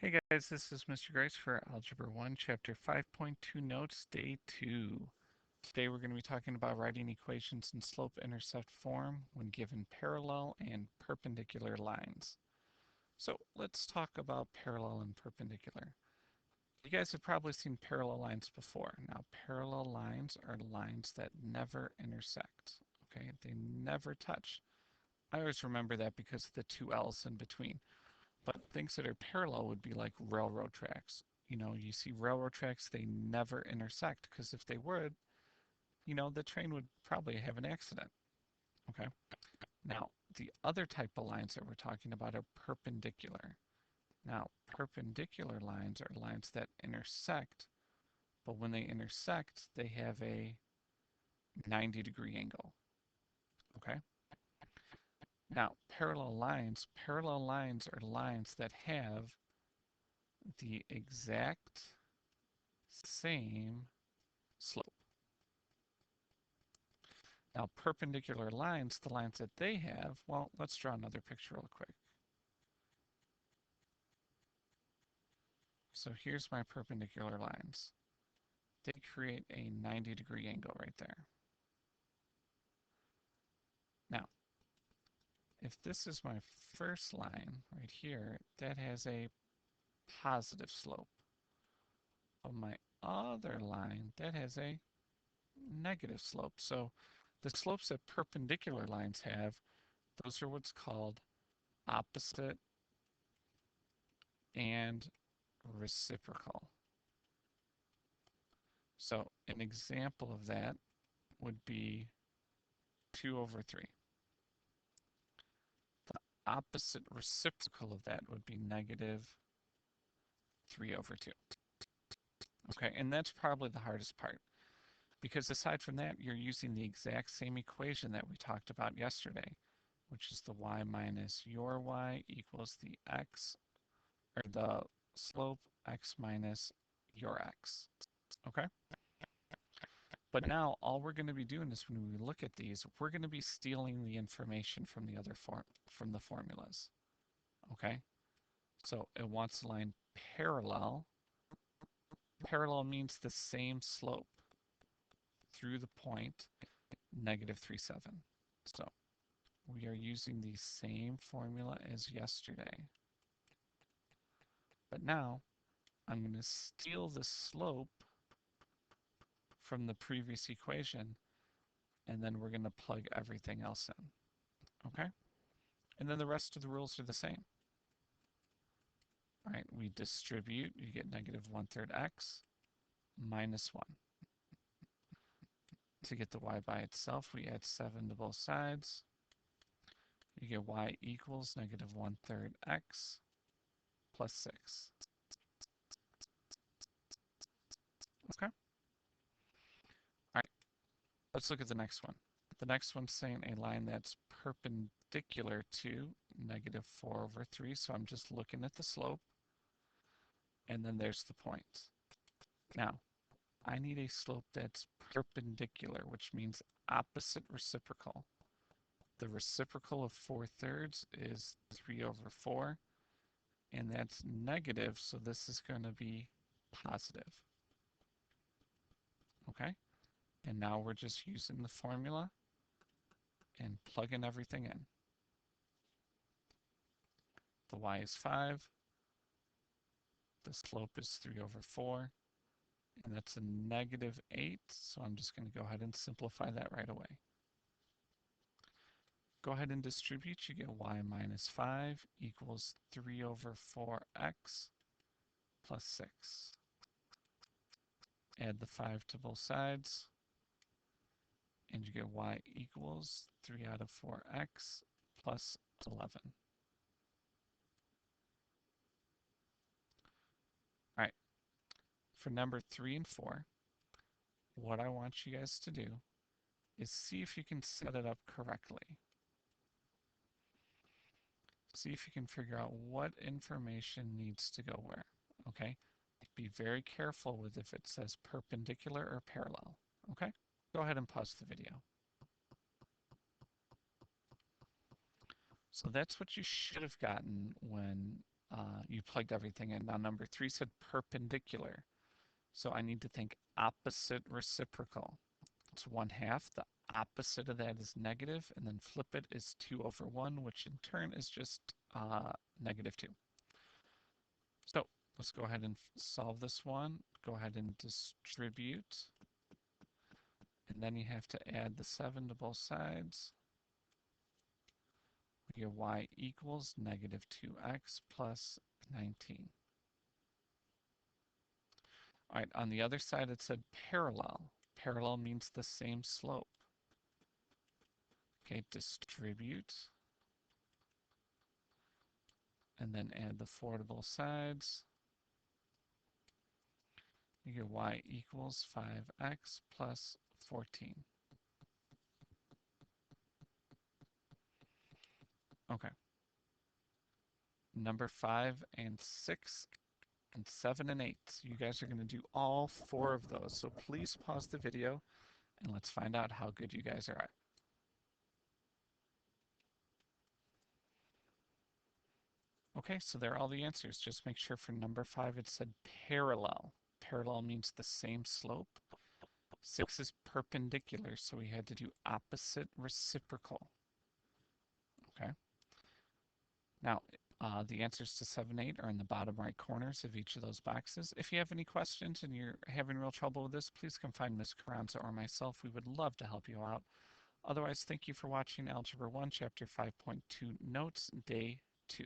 Hey guys, this is Mr. Grice for Algebra 1, Chapter 5.2 Notes, Day 2. Today we're going to be talking about writing equations in slope-intercept form when given parallel and perpendicular lines. So let's talk about parallel and perpendicular. You guys have probably seen parallel lines before. Now parallel lines are lines that never intersect. Okay, they never touch. I always remember that because of the two L's in between. But things that are parallel would be like railroad tracks. You see railroad tracks, they never intersect because if they would, the train would probably have an accident. Okay. Now, the other type of lines that we're talking about are perpendicular. Now, perpendicular lines are lines that intersect, but when they intersect, they have a 90-degree angle. Okay. Now, parallel lines are lines that have the exact same slope. Now, perpendicular lines, the lines that they have, well, let's draw another picture real quick. So here's my perpendicular lines. They create a 90-degree angle right there. Now, if this is my first line right here, that has a positive slope. On my other line, that has a negative slope. So the slopes that perpendicular lines have, those are what's called opposite and reciprocal. So an example of that would be 2 over 3. The opposite reciprocal of that would be negative 3 over 2. Okay, and that's probably the hardest part. Because aside from that, you're using the exact same equation that we talked about yesterday, which is the y minus your y equals the x, or the slope x minus your x. Okay? But now all we're going to be doing is when we look at these, we're going to be stealing the information from the other from the formulas. Okay? So it wants a line parallel. Parallel means the same slope through the point negative 3, 7. So we are using the same formula as yesterday. But now I'm going to steal the slope from the previous equation, and then we're going to plug everything else in. Okay? And then the rest of the rules are the same. All right, we distribute, you get negative 1/3 x minus 1. To get the y by itself, we add 7 to both sides. You get y equals negative 1/3 x plus 6. Okay? All right, let's look at the next one. The next one's saying a line that's perpendicular to negative 4 over 3. So I'm just looking at the slope. And then there's the point. Now, I need a slope that's perpendicular, which means opposite reciprocal. The reciprocal of 4/3 is 3 over 4, and that's negative, so this is going to be positive. Okay? And now we're just using the formula and plugging everything in. The y is 5, the slope is 3 over 4, and that's a negative 8, so I'm just going to go ahead and simplify that right away. Go ahead and distribute, you get y minus 5 equals 3 over 4x plus 6. Add the 5 to both sides, and you get y equals 3 out of 4x plus 11. All right, for number 3 and 4, what I want you guys to do is see if you can set it up correctly. See if you can figure out what information needs to go where, okay? Be very careful with if it says perpendicular or parallel, okay? Go ahead and pause the video. So that's what you should have gotten when you plugged everything in. Now number 3 said perpendicular. So I need to think opposite reciprocal. It's 1/2. The opposite of that is negative, and then flip it is 2/1, which in turn is just -2. So let's go ahead and solve this one. Go ahead and distribute. And then you have to add the 7 to both sides. We get y equals -2x plus 19. All right, on the other side it said parallel. Parallel means the same slope. Okay, distribute. And then add the 4 to both sides. You get y equals 5x plus 14. Okay. Number 5 and 6 and 7 and 8. You guys are going to do all 4 of those. So please pause the video and let's find out how good you guys are at. Okay, so there are all the answers. Just make sure for number 5 it said parallel. Parallel means the same slope. 6 is perpendicular, so we had to do opposite reciprocal. Okay. Now, the answers to 7, 8 are in the bottom right corners of each of those boxes. If you have any questions and you're having real trouble with this, please come find Ms. Carranza or myself. We would love to help you out. Otherwise, thank you for watching Algebra 1, Chapter 5.2 Notes, Day 2.